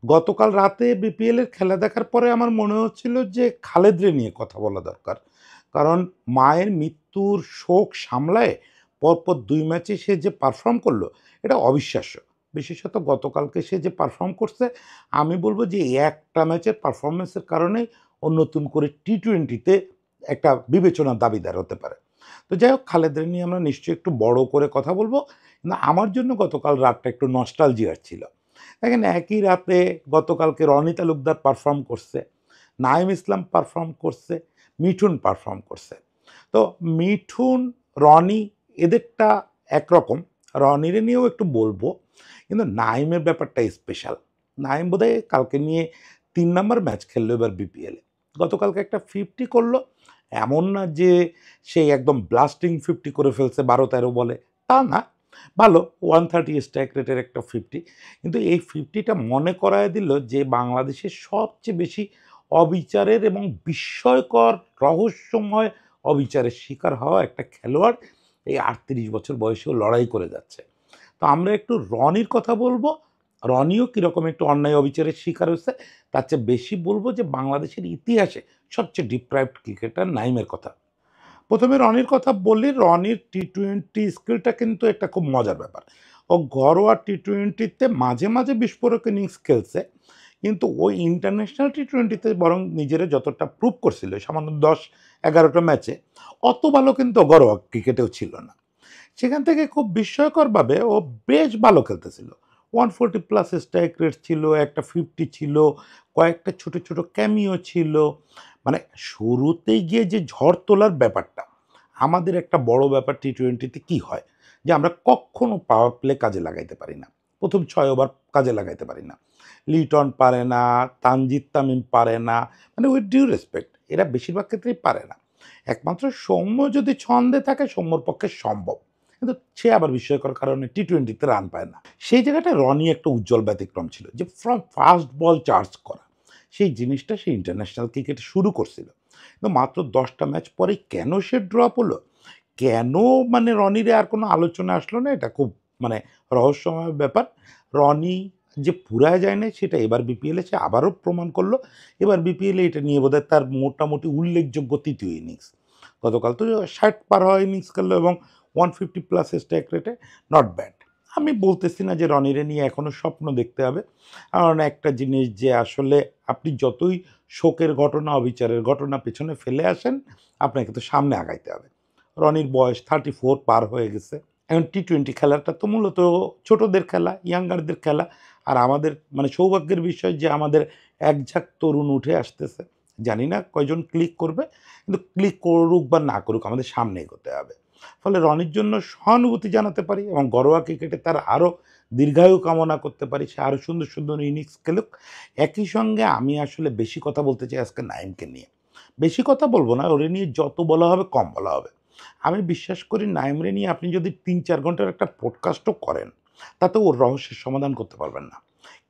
গতকাল রাতে বিপিএলের খেলা দেখার পরে আমার মনে হচ্ছিল যে খালেদরে নিয়ে কথা বলা দরকার। কারণ মায়ের মৃত্যুর শোক সামলায়ে পরপর ২ ম্যাচে সে যে পারফর্ম করলো, এটা অবিশ্বাস্য। বিশেষত গতকালকে সে যে পারফর্ম করছে, আমি বলব যে এই একটা ম্যাচের পারফরম্যান্সের কারণেই ও নতুন করে টি-টোয়েন্টিতে একটা বিবেচনার দাবিদার হতে পারে। তো যাই হোক, খালেদরে নিয়ে আমরা নিশ্চয়ই একটু বড় করে কথা বলব। কিন্তু আমার জন্য গতকাল রাতটা একটু নস্টালজিয়ার ছিল। দেখেন, একই রাতে গতকালকে রনি তালুকদার পারফর্ম করছে, নাঈম ইসলাম পারফর্ম করছে, মিঠুন পারফর্ম করছে। তো মিঠুন, রনি এদেরটা একরকম, রনিরে নিয়েও একটু বলবো, কিন্তু নাঈমের ব্যাপারটা স্পেশাল। নাঈম বোধহয় কালকে নিয়ে ৩ নাম্বার ম্যাচ খেললো এবার বিপিএলে। গতকালকে একটা 50 করলো, এমন না যে সেই একদম ব্লাস্টিং 50 করে ফেলছে ১২-১৩ বলে, তা না। ভালো 130 স্ট্রাইক রেটের একটা 50, কিন্তু এই 50টা মনে করায় দিল যে বাংলাদেশের সবচেয়ে বেশি অবিচারের এবং বিস্ময়কর রহস্যময় অবিচারের শিকার হওয়া একটা খেলোয়াড় এই ৩৮ বছর বয়সেও লড়াই করে যাচ্ছে। তো আমরা একটু রনির কথা বলবো। রনিও কীরকম একটু অন্যায় অবিচারের শিকার হয়েছে, তার চেয়ে বেশি বলবো যে বাংলাদেশের ইতিহাসে সবচেয়ে ডিপ্রাইভড ক্রিকেটার নাইমের কথা। প্রথমে রনির কথা বললি, রনির টি-টোয়েন্টি স্কিলটা কিন্তু একটা খুব মজার ব্যাপার। ও ঘরোয়া টি-টোয়েন্টিতে মাঝে মাঝে বিস্ফোরক ইনিংস খেলছে, কিন্তু ওই ইন্টারন্যাশনাল টি-টোয়েন্টিতে বরং নিজেরা যতটা প্রুভ করছিল সামান্য ১০-১১টা ম্যাচে, অত ভালো কিন্তু ঘরোয়া ক্রিকেটেও ছিল না। সেখান থেকে খুব বিস্ময়করভাবে ও বেশ ভালো খেলতেছিল। 140 প্লাস স্ট্রাইক রেট ছিল, একটা 50 ছিল, কয়েকটা ছোট ছোট ক্যামিও ছিল। মানে শুরুতেই গিয়ে যে ঝড় তোলার ব্যাপারটা, আমাদের একটা বড় ব্যাপার টি-টোয়েন্টিতে কী হয় যে আমরা কখনো পাওয়ার প্লে কাজে লাগাইতে পারি না। প্রথম ৬ ওভার কাজে লাগাইতে পারি না। লিটন পারে না, তানজিদ তামিম পারে না, মানে উইথ ডিউ রেসপেক্ট, এরা বেশিরভাগ ক্ষেত্রেই পারে না। একমাত্র সৌম্য যদি ছন্দে থাকে, সৌম্যর পক্ষে সম্ভব, কিন্তু সে আবার বিস্ময়কর কারণে টি-টোয়েন্টিতে রান পায় না। সেই জায়গাটায় রনি একটা উজ্জ্বল ব্যতিক্রম ছিল, যে ফ্রম ফার্স্ট বল চার্জ করা, সেই জিনিসটা সে ইন্টারন্যাশনাল ক্রিকেটে শুরু করছিল। কিন্তু মাত্র ১০টা ম্যাচ পরে কেন সে ড্রপ হলো, কেন মানে রনিরে আর কোনো আলোচনা আসলো না, এটা খুব মানে রহস্যময় ব্যাপার। রনি যে পুরায় যায় নাই, সেটা এবার বিপিএলে সে আবারও প্রমাণ করলো। এবার বিপিএলে এটা নিয়ে বোধহয় তার মোটামুটি উল্লেখযোগ্য তৃতীয় ইনিংস। গতকাল তো ৬০ পার হওয়া ইনিংস খেললো এবং 150 প্লাস স্ট্রাইক রেটে, নট ব্যাড। আমি বলতেছি না যে রনিরে নিয়ে এখনও স্বপ্ন দেখতে হবে, কারণ একটা জিনিস যে আসলে আপনি যতই শোকের ঘটনা, অবিচারের ঘটনা পেছনে ফেলে আসেন, আপনাকে তো সামনে আগাইতে হবে। রনির বয়স 34 পার হয়ে গেছে। এখন টি-টোয়েন্টি খেলাটা তো মূলত ছোটদের খেলা, ইয়াঙ্গারদের খেলা। আর আমাদের মানে সৌভাগ্যের বিষয় যে আমাদের একঝাঁক তরুণ উঠে আসতেছে। জানি না কয়জন ক্লিক করবে, কিন্তু ক্লিক করুক বা না করুক, আমাদের সামনে এগোতে হবে। ফলে রনির জন্য সহানুভূতি জানাতে পারি এবং ঘরোয়া ক্রিকেটে তার আরও দীর্ঘায়ু কামনা করতে পারি, সে আরও সুন্দর সুন্দর ইনিংস খেলুক। একই সঙ্গে আমি আসলে বেশি কথা বলতে চাই আজকে নাঈমকে নিয়ে। বেশি কথা বলবো না, ওরে নিয়ে যত বলা হবে কম বলা হবে। আমি বিশ্বাস করি নাঈমরে নিয়ে আপনি যদি ৩-৪ ঘন্টার একটা পডকাস্টও করেন, তাতে ওর রহস্যের সমাধান করতে পারবেন না।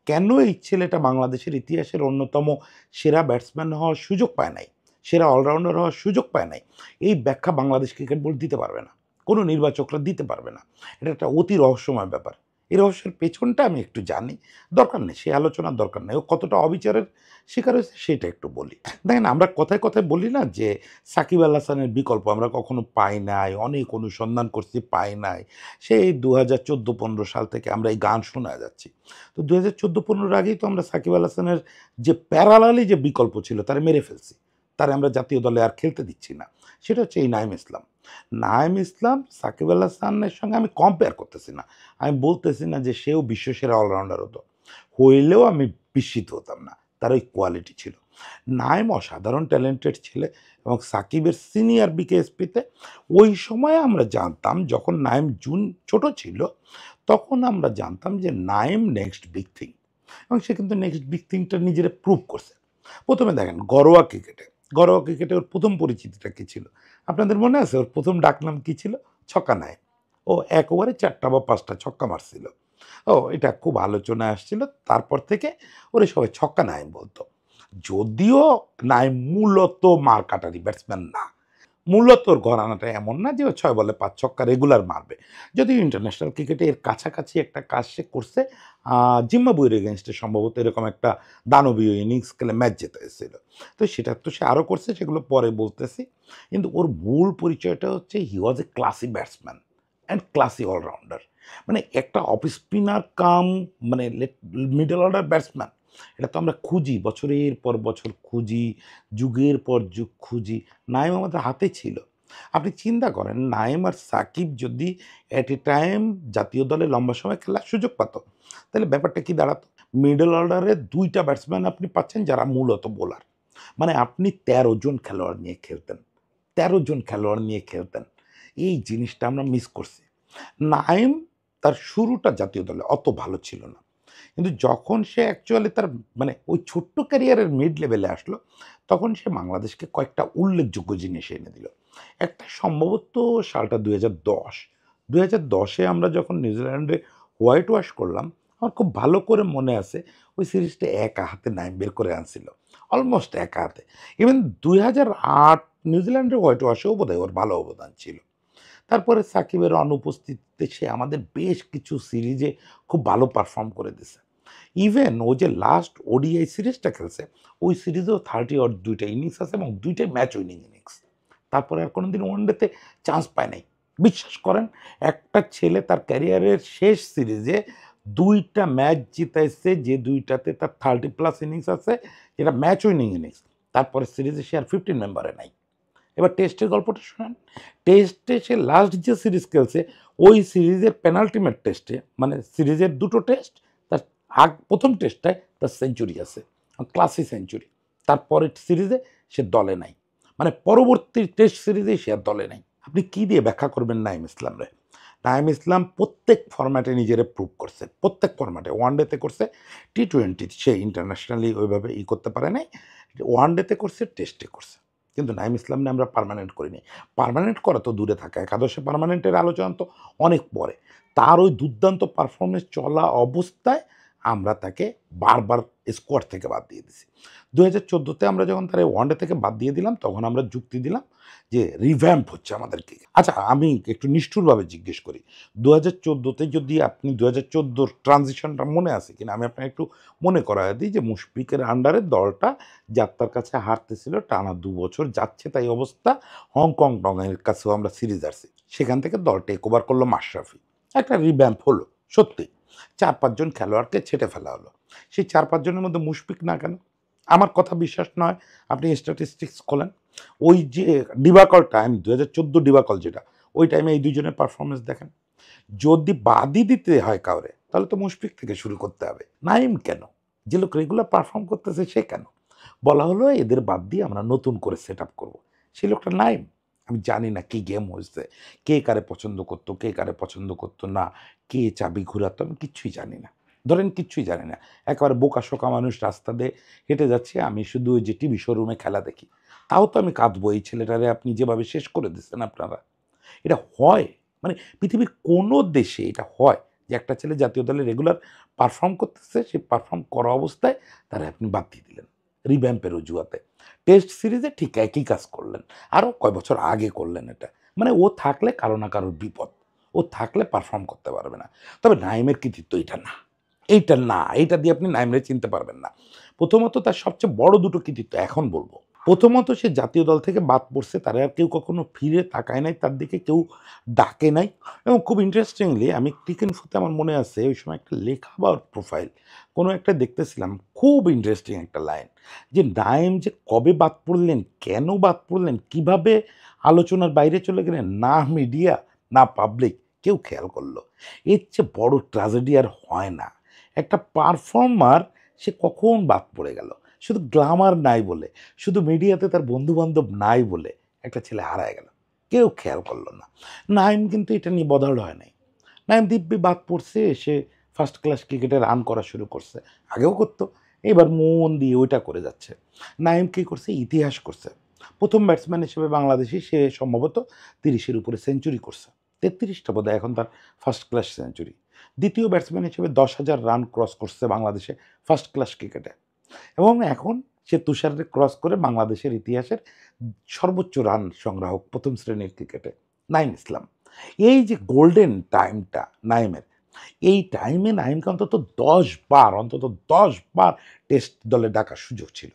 কেন এই ছেলেটা বাংলাদেশের ইতিহাসের অন্যতম সেরা ব্যাটসম্যান হওয়ার সুযোগ পায় নাই, সেরা অলরাউন্ডার হওয়ার সুযোগ পায় নাই, এই ব্যাখ্যা বাংলাদেশ ক্রিকেট বোর্ড দিতে পারবে না, কোনো নির্বাচকরা দিতে পারবে না। এটা একটা অতি রহস্যময় ব্যাপার। এই রহস্যের পেছনটা আমি একটু জানি, দরকার নেই সে আলোচনার দরকার নেই। ও কতটা অবিচারের শিকার হয়েছে সেটা একটু বলি। দেখেন, আমরা কথায় কথায় বলি না যে সাকিব আল হাসানের বিকল্প আমরা কখনো পাই নাই, অনেক অনুসন্ধান করছি, পাই নাই। সেই ২০১৪-১৫ সাল থেকে আমরা এই গান শোনা যাচ্ছি। তো ২০১৪-১৫ আগেই তো আমরা সাকিব আল হাসানের যে প্যারালালি যে বিকল্প ছিল তারে মেরে ফেলছি, তারে আমরা জাতীয় দলে আর খেলতে দিচ্ছি না। সেটা হচ্ছে এই নাঈম ইসলাম। নাঈম ইসলাম সাকিব আল হাসানের সঙ্গে আমি কম্পেয়ার করতেছি না। আমি বলতেছি না যে সেও বিশ্বসেরা অলরাউন্ডার হতো, হইলেও আমি বিস্মিত হতাম না, তার ওই কোয়ালিটি ছিল। নাঈম অসাধারণ ট্যালেন্টেড ছেলে এবং সাকিবের সিনিয়র বিকেএসপিতে ওই সময়ে আমরা জানতাম, যখন নাঈম ছোট ছিল, তখন আমরা জানতাম যে নাঈম নেক্সট বিগ থিং, এবং সে কিন্তু নেক্সট বিগ থিংটা নিজেরা প্রুভ করছে। প্রথমে দেখেন ঘরোয়া ক্রিকেটে ওর প্রথম পরিচিতিটা কী ছিল আপনাদের মনে আছে? ওর প্রথম ডাকনাম কী ছিল? ছক্কা নাইম। ও ১ ওভারে ৪টা বা ৫টা ছক্কা মারছিল। ও এটা খুব আলোচনায় আসছিল। তারপর থেকে ওরে সবাই ছক্কা নাইম বলত। যদিও নাইম মূলত মার কাটারি ব্যাটসম্যান না। মূলত ওর ঘরানাটা এমন না যে ও ৬ বলে ৫ ছক্কা রেগুলার মারবে। যদিও ইন্টারন্যাশনাল ক্রিকেটে এর কাছাকাছি একটা কাজ সে করছে। জিম্বাবুয়ের এগেইনস্টে সম্ভবত এরকম একটা দানবীয় ইনিংস খেলে ম্যাচ জিতাইছিল। তো সেটা তো সে আরও করছে, সেগুলো পরে বলতেছি। কিন্তু ওর মূল পরিচয়টা হচ্ছে he was a classy batsman and classy allrounder. মানে একটা অফ স্পিনার কাম মানে মিডল অর্ডার ব্যাটসম্যান, এটা তো আমরা খুঁজি, বছরের পর বছর খুঁজি, যুগের পর যুগ খুঁজি। নাইম আমাদের হাতে ছিল। আপনি চিন্তা করেন নাইম আর সাকিব যদি এট এ টাইম জাতীয় দলে লম্বা সময় খেলার সুযোগ পেত, তাহলে ব্যাপারটা কি দাঁড়াতো? মিডল অর্ডারে ২ টা ব্যাটসম্যান আপনি পাচ্ছেন যারা মূলত বোলার। মানে আপনি ১৩ জন খেলোয়াড় নিয়ে খেলতেন। ১৩ জন খেলোয়াড় নিয়ে খেলতেন। এই জিনিসটা আমরা মিস করছি। নাইম তার শুরুটা জাতীয় দলে অত ভালো ছিল না। কিন্তু যখন সে অ্যাকচুয়ালি তার মানে ওই ছোট্ট ক্যারিয়ারের মিড লেভেলে আসলো, তখন সে বাংলাদেশকে কয়েকটা উল্লেখযোগ্য জিনিস এনে দিল। একটা সম্ভবত সালটা ২০১০। ২০১০ আমরা যখন নিউজিল্যান্ডে হোয়াইট ওয়াশ করলাম, আমার খুব ভালো করে মনে আছে ওই সিরিজটা একা হাতে নাইম বের করে আনছিল। অলমোস্ট একা হাতে। ইভেন ২০০৮ নিউজিল্যান্ডের হোয়াইট ওয়াশেও বোধহয় ওর ভালো অবদান ছিল। তারপরে সাকিবের অনুপস্থিতিতে সে আমাদের বেশ কিছু সিরিজে খুব ভালো পারফর্ম করে দিছে। ইভেন ও যে লাস্ট ওডিআই সিরিজটা খেলছে, ওই সিরিজেও 30 অর ২ টা ইনিংস আছে এবং ২ টাই ম্যাচ উইনিং ইনিংস। তারপরে আর কোনোদিন ওয়ানডেতে চান্স পায় নাই। বিশ্বাস করেন, একটা ছেলে তার ক্যারিয়ারের শেষ সিরিজে ২ টা ম্যাচ জিতাইছে, যে ২ টাতে তার 30 প্লাস ইনিংস আছে, যেটা ম্যাচ উইনিং ইনিংস। তারপরে সিরিজে সে আর 15 মেম্বারে নাই। এবার টেস্টের গল্পটা শোনেন। টেস্টে সে লাস্ট যে সিরিজ খেলছে, ওই সিরিজের পেনাল্টিমেট টেস্টে মানে সিরিজের ২ টো টেস্ট, তার ১ম টেস্টটায় তার সেঞ্চুরি আছে। Classy century. তারপরের সিরিজে সে দলে নাই। মানে পরবর্তী টেস্ট সিরিজেই সে আর দলে নাই। আপনি কি দিয়ে ব্যাখ্যা করবেন নাঈম ইসলামরে? নাঈম ইসলাম প্রত্যেক ফরম্যাটে নিজেরে প্রুভ করছে। প্রত্যেক ফরম্যাটে। ওয়ানডেতে করছে, টি-20 সে ইন্টারন্যাশনালি ওইভাবে করতে পারে নাই। ওয়ানডেতে করছে, টেস্টে করছে। কিন্তু নাঈম ইসলামরে আমরা পার্মানেন্ট করিনি। পার্মানেন্ট করা তো দূরে থাকা, একাদশে পার্মানেন্টের আলোচনা তো অনেক পরে। তার ওই দুর্দান্ত পারফরম্যান্স চলা অবস্থায় আমরা তাকে বারবার স্কোয়াড থেকে বাদ দিয়ে দিছি। ২০১৪ আমরা যখন তার ওয়ানডে থেকে বাদ দিয়ে দিলাম, তখন আমরা যুক্তি দিলাম যে রিভ্যাম্প হচ্ছে আমাদের ক্রিকেট। আচ্ছা, আমি একটু নিষ্ঠুরভাবে জিজ্ঞেস করি, ২০১৪ যদি আপনি ২০১৪ ট্রানজিশনটা মনে আছে কিনা আমি আপনাকে একটু মনে করায় দিই যে মুশফিকের আন্ডারে দলটা যাত্রার কাছে হারতেছিল টানা ২ বছর, যাচ্ছে তাই অবস্থা। হংকং টংয়ের কাছেও আমরা সিরিজ হারছি। সেখান থেকে দল টেক ওভার করলো মাশরাফি। একটা রিভ্যাম্প হলো সত্যি। ৪-৫ জন খেলোয়াড়কে ছেঁটে ফেলা হলো। সেই ৪-৫ জনের মধ্যে মুশফিক না কেন? আমার কথা বিশ্বাস নয়, আপনি স্ট্যাটিস্টিক্স খোলেন। ওই যে ডিবাকল টাইম ২০১৪ ডিবাকল যেটা, ওই টাইমে এই ২ জনের পারফরম্যান্স দেখেন। যদি বাদই দিতে হয় কাউরে, তাহলে তো মুশফিক থেকে শুরু করতে হবে। নাঈম কেন? যে লোক রেগুলার পারফর্ম করতেছে সে কেন? বলা হলো এদের বাদ দিয়ে আমরা নতুন করে সেটআপ করব। সেই লোকটা নাঈম। আমি জানি না কি গেম হয়েছে, কে কারে পছন্দ করতো, কে কারে পছন্দ করতো না, কে চাবি ঘুরাতো, আমি কিচ্ছুই জানি না। ধরেন কিচ্ছুই জানি না। একেবারে বোকা-শোকা মানুষ, রাস্তা দিয়ে হেঁটে যাচ্ছি, আমি শুধু ওই যে টিভি শোরুমে খেলা দেখি। তাও তো আমি কাঁদবো, এই ছেলেটারে আপনি যেভাবে শেষ করে দিচ্ছেন আপনারা। এটা হয়? মানে পৃথিবীর কোনো দেশে এটা হয় যে একটা ছেলে জাতীয় দলে রেগুলার পারফর্ম করতেছে, সে পারফর্ম করা অবস্থায় তারে আপনি বাদ দিয়ে দিলেন রিভ্যাম্পের অজুহাতে। টেস্ট সিরিজে ঠিক একই কাজ করলেন। আরও কয় বছর আগে করলেন এটা। মানে ও থাকলে কারো না কারোর বিপদ। ও থাকলে পারফর্ম করতে পারবে না। তবে নাঈমের কৃতিত্ব এটা না। এইটা না, এইটা দিয়ে আপনি নাঈমরে চিনতে পারবেন না। প্রথমত তার সবচেয়ে বড় ২ টো কৃতিত্ব এখন বলব। প্রথমত সে জাতীয় দল থেকে বাদ পড়ছে, তারে আর কেউ কখনো ফিরে তাকায় নাই, তার দিকে কেউ ডাকে নাই। এবং খুব ইন্টারেস্টিংলি আমি ক্রিকইনফোতে আমার মনে আছে ওই সময় একটা লেখা বা প্রোফাইল কোনো একটা দেখতেছিলাম, খুব ইন্টারেস্টিং একটা লাইন যে নাঈম যে কবে বাদ পড়লেন, কেন বাদ পড়লেন, কিভাবে আলোচনার বাইরে চলে গেলেন, না মিডিয়া না পাবলিক কেউ খেয়াল করলো। এর চেয়ে বড় ট্র্যাজেডি আর হয় না। একটা পারফর্মার সে কখন বাদ পড়ে গেল, শুধু গ্ল্যামার নাই বলে, শুধু মিডিয়াতে তার বন্ধু-বান্ধব নাই বলে একটা ছেলে হারায় গেল। কেউ খেয়াল করলো না। নাঈম কিন্তু এটা নিয়ে বদার্ড হয় নাই। নাঈম দিব্যি বাদ পড়ছে, এসে ফার্স্ট ক্লাস ক্রিকেটে রান করা শুরু করছে। আগেও করতো, এবার মন দিয়ে ওইটা করে যাচ্ছে। নাঈম কী করছে? ইতিহাস করছে। ১ম ব্যাটসম্যান হিসেবে বাংলাদেশী সে সম্ভবত ৩০-এর উপরে সেঞ্চুরি করছে। ৩৩টা বোধহয় এখন তার ফার্স্ট ক্লাস সেঞ্চুরি। দ্বিতীয় ব্যাটসম্যান হিসেবে ১০,০০০ রান ক্রস করছে বাংলাদেশে ফার্স্ট ক্লাস ক্রিকেটে। এবং এখন সে তুষারকে ক্রস করে বাংলাদেশের ইতিহাসের সর্বোচ্চ রান সংগ্রাহক প্রথম শ্রেণীর ক্রিকেটে নাইম ইসলাম। এই যে গোল্ডেন টাইমটা নাইমের, এই টাইমে নাইমকে অন্তত ১০ বার টেস্ট দলে ডাকার সুযোগ ছিল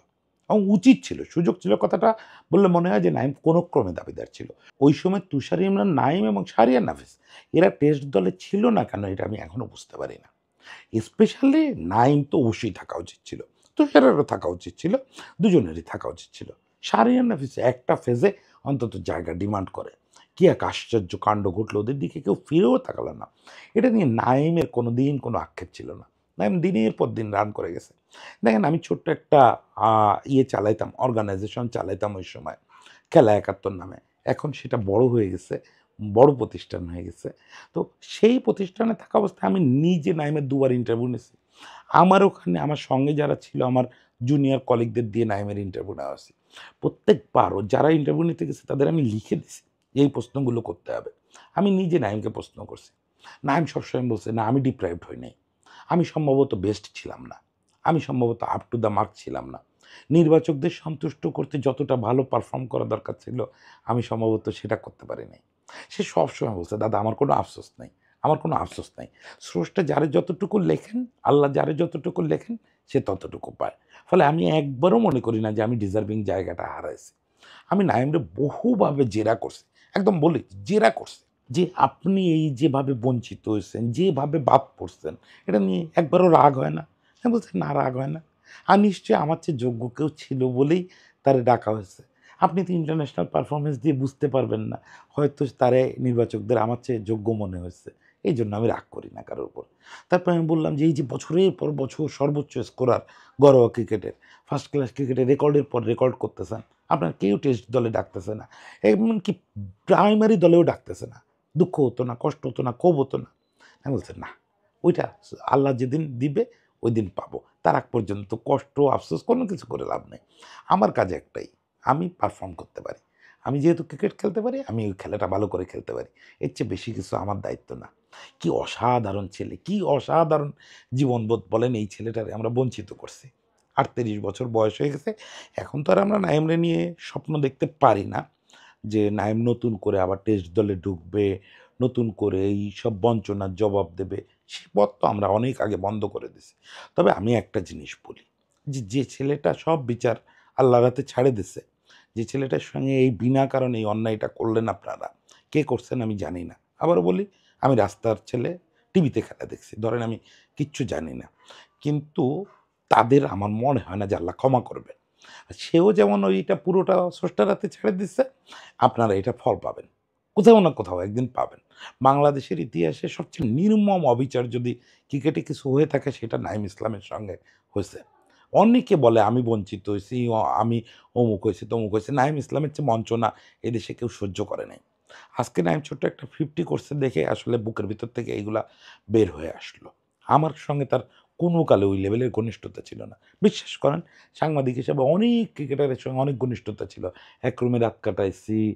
এবং উচিত ছিল। সুযোগ ছিল কথাটা বললে মনে হয় যে নাইম কোনো ক্রমে দাবিদার ছিল। ওই সময় তুষার ইমরান, নাইম এবং শাহরিয়ার নাফিস এরা টেস্ট দলে ছিল না কেন এটা আমি এখনো বুঝতে পারি না। স্পেশালি নাইম তো অবশ্যই থাকা উচিত ছিল, তুষারেরও থাকা উচিত ছিল, দুজনেরই থাকা উচিত ছিল। শাহরিয়ার নাফিস একটা ফেজে অন্তত জায়গা ডিমান্ড করে। কি এক আশ্চর্য কাণ্ড ঘটলো, ওদের দিকে কেউ ফিরেও তাকালো না। এটা নিয়ে নাইমের কোনো দিন কোনো আক্ষেপ ছিল না। নাইম দিনের পর দিন রান করে গেছে। দেখেন আমি ছোট্ট একটা চালাইতাম, অর্গানাইজেশন চালাইতাম ওই সময়, খেলা ৭১ নামে। এখন সেটা বড় হয়ে গেছে, বড় প্রতিষ্ঠান হয়ে গেছে। তো সেই প্রতিষ্ঠানে থাকা অবস্থায় আমি নিজে নাইমের ২ বার ইন্টারভিউ নিছি। আমার ওখানে আমার সঙ্গে যারা ছিল আমার জুনিয়র কলিগদের দিয়ে নাইমের ইন্টারভিউ নেওয়া হয়েছে। প্রত্যেকবার ও যারা ইন্টারভিউ নিতে গেছে তাদের আমি লিখে দিছি যে এই প্রশ্নগুলো করতে হবে। আমি নিজে নাইমকে প্রশ্ন করছি। নাইম সবসময় বলছে, "না, আমি ডিপ্রাইভড হই নাই। আমি সম্ভবত বেস্ট ছিলাম না। আমি সম্ভবত আপ টু দ্য মার্ক ছিলাম না। নির্বাচকদের সন্তুষ্ট করতে যতটা ভালো পারফর্ম করা দরকার ছিল, আমি সম্ভবত সেটা করতে পারি নাই।" সে সবসময় বলছে, "দাদা, আমার কোনো আফসোস নাই। আমার কোনো আফসোস নাই। স্রষ্টা যারে যতটুকু লেখেন, আল্লাহ যারে যতটুকু লেখেন, সে ততটুকু পায়।" ফলে আমি একবারও মনে করি না যে আমি ডিজার্ভিং জায়গাটা হারাইছি। আমি নাইমরে বহুভাবে জেরা করছি। একদম বলি, জেরা করছি। যে আপনি এই যেভাবে বঞ্চিত হয়েছেন, যেভাবে বাদ পড়ছেন, এটা নিয়ে একবারও রাগ হয় না? আমি বলছি, "না, রাগ হয় না। আর নিশ্চয়ই আমার চেয়ে যোগ্য কেউ ছিল বলেই তারে ডাকা হয়েছে। আপনি তো ইন্টারন্যাশনাল পারফরম্যান্স দিয়ে বুঝতে পারবেন না। হয়তো তারে নির্বাচকদের আমার চেয়ে যোগ্য মনে হয়েছে। এইজন্য আমি রাগ করি না কারো উপর।" তারপর আমি বললাম যে, "এই যে বছরের পর বছর সর্বোচ্চ স্কোরার ঘরোয়া ক্রিকেটের, ফার্স্ট ক্লাস ক্রিকেটে রেকর্ডের পর রেকর্ড করতেছেন। আপনার কেউ টেস্ট দলে ডাকতেছে না। এমনকি প্রাইমারি দলেও ডাকতেছে না। দুঃখ হতো না, কষ্ট হতো না, ক্ষোভ হতো না?" আমি বলছি, "না, ওইটা আল্লাহ যেদিন দিবে ওইদিন পাবো। তার আগ পর্যন্ত কষ্ট, আফসোস কোনো কিছু করে লাভ নেই। আমার কাজ একটাই, আমি পারফর্ম করতে পারি। আমি যেহেতু ক্রিকেট খেলতে পারি, আমি ওই খেলাটা ভালো করে খেলতে পারি। এর চেয়ে বেশি কিছু আমার দায়িত্ব না।" কি অসাধারণ ছেলে, কি অসাধারণ জীবনবোধ বলেন এই ছেলেটারে আমরা বঞ্চিত করছি। ৩৮ বছর বয়স হয়ে গেছে। এখন তো আর আমরা নাইমরে নিয়ে স্বপ্ন দেখতে পারি না যে নাইম নতুন করে আবার টেস্ট দলে ঢুকবে, নতুন করে এইসব বঞ্চনার জবাব দেবে। সে পথ তো আমরা অনেক আগে বন্ধ করে দিছি। তবে আমি একটা জিনিস বলি যে, যে ছেলেটা সব বিচার আল্লাহর হাতে ছাড়ে দিছে, যে ছেলেটার সঙ্গে এই বিনা কারণে এই অন্যায়টা করলেন আপনারা, কে করছেন আমি জানি না। আবারও বলি, আমি রাস্তার ছেলে, টিভিতে খেলা দেখছি। ধরেন আমি কিচ্ছু জানি না। কিন্তু তাদের আমার মনে হয় না যে আল্লাহ ক্ষমা করবে। সেও যেমন ওইটা পুরোটা স্রষ্টার হাতে ছেড়ে দিচ্ছে, আপনারা এটা ফল পাবেন। কোথাও না কোথাও একদিন পাবেন। বাংলাদেশের ইতিহাসে সবচেয়ে নির্মম অবিচার যদি ক্রিকেটে কিছু হয়ে থাকে সেটা নাঈম ইসলামের সঙ্গে হইছে। অনেকে বলে আমি বঞ্চিত হইছি, আমি অমুক হইছি, তমুক হইছি। নাঈম ইসলামের চেয়ে বঞ্চনা এদেশে কেউ সহ্য করে নাই। আজকে নাঈম ছোট্ট একটা 50 করছে দেখে আসলে বুকের ভিতর থেকে এইগুলা বের হয়ে আসলো। আমার সঙ্গে তার কোনো কালে ওই লেভেলের ঘনিষ্ঠতা ছিল না। বিশ্বাস করেন, সাংবাদিক হিসেবে অনেক ক্রিকেটারের সঙ্গে অনেক ঘনিষ্ঠতা ছিল। এক রুমে রাত কাটাইছি,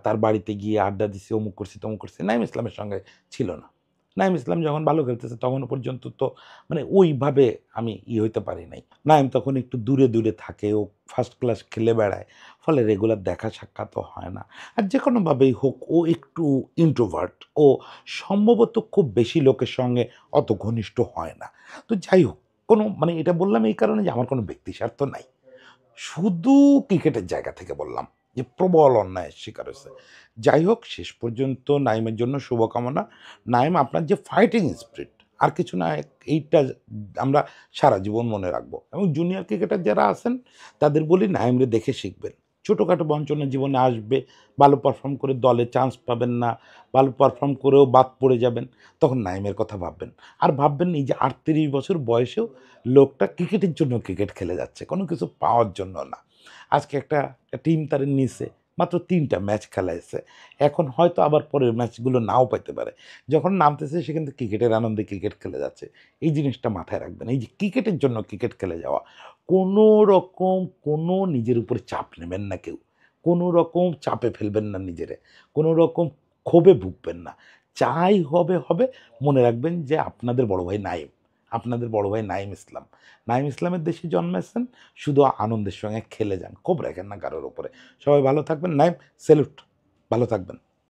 তার বাড়িতে গিয়ে আড্ডা দিছি, অমুক করছি, তমুক করছি। নাঈম ইসলামের সঙ্গে ছিল না। নাঈম ইসলাম যখন ভালো খেলতেছে তখনও পর্যন্ত তো মানে ওইভাবে আমি হইতে পারি নাই। নাঈম তখন একটু দূরে, দূরে থাকে। ও ফার্স্ট ক্লাস খেলে বেড়ায়। ফলে রেগুলার দেখা সাক্ষাৎও হয় না। আর যেকোনোভাবেই হোক ও একটু ইন্ট্রোভার্ট। ও সম্ভবত খুব বেশি লোকের সঙ্গে অত ঘনিষ্ঠ হয় না। তো যাই হোক, কোনো মানে এটা বললাম এই কারণে যে আমার কোনো ব্যক্তিস্বার্থ নাই। শুধু ক্রিকেটের জায়গা থেকে বললাম যে প্রবল অন্যায়ের শিকার হয়েছে। যাই হোক, শেষ পর্যন্ত নাইমের জন্য শুভকামনা। নাইম, আপনার যে ফাইটিং স্পিরিট আর কিছু না, এইটা আমরা সারা জীবন মনে রাখবো এবং জুনিয়র ক্রিকেটার যারা আছেন তাদের বলি নাইমরে দেখে শিখবেন। ছোটোখাটো বঞ্চনা জীবনে আসবে, ভালো পারফর্ম করে দলে চান্স পাবেন না, ভালো পারফর্ম করেও বাদ পড়ে যাবেন, তখন নাইমের কথা ভাববেন। আর ভাববেন এই যে ৩৮ বছর বয়সেও লোকটা ক্রিকেটের জন্য ক্রিকেট খেলে যাচ্ছে, কোনো কিছু পাওয়ার জন্য না। আজকে একটা টিম তারে নিছে, মাত্র ৩টা ম্যাচ খেলাইছে। এখন হয়তো আবার পরের ম্যাচগুলো নাও পাইতে পারে। যখন নামতেছে সে কিন্তু ক্রিকেটের আনন্দে ক্রিকেট খেলে যাচ্ছে। এই জিনিসটা মাথায় রাখবেন। এই যে ক্রিকেটের জন্য ক্রিকেট খেলে যাওয়া, কোনো রকম কোনো নিজের উপরে চাপ নেবেন না কেউ। কোনো রকম চাপে ফেলবেন না নিজেরে। কোনো রকম ক্ষোভে ভুগবেন না। যাই হবে, হবে। মনে রাখবেন যে আপনাদের বড় ভাই নাইম। আপনাদের বড় ভাই নাঈম ইসলাম। নাঈম ইসলামের দেশে জন্মেছেন, শুধু আনন্দের সঙ্গে খেলে যান। ক্ষোভ রাখেন না কারোর উপরে। সবাই ভালো থাকবেন। নাঈম, স্যালুট। ভালো থাকবেন।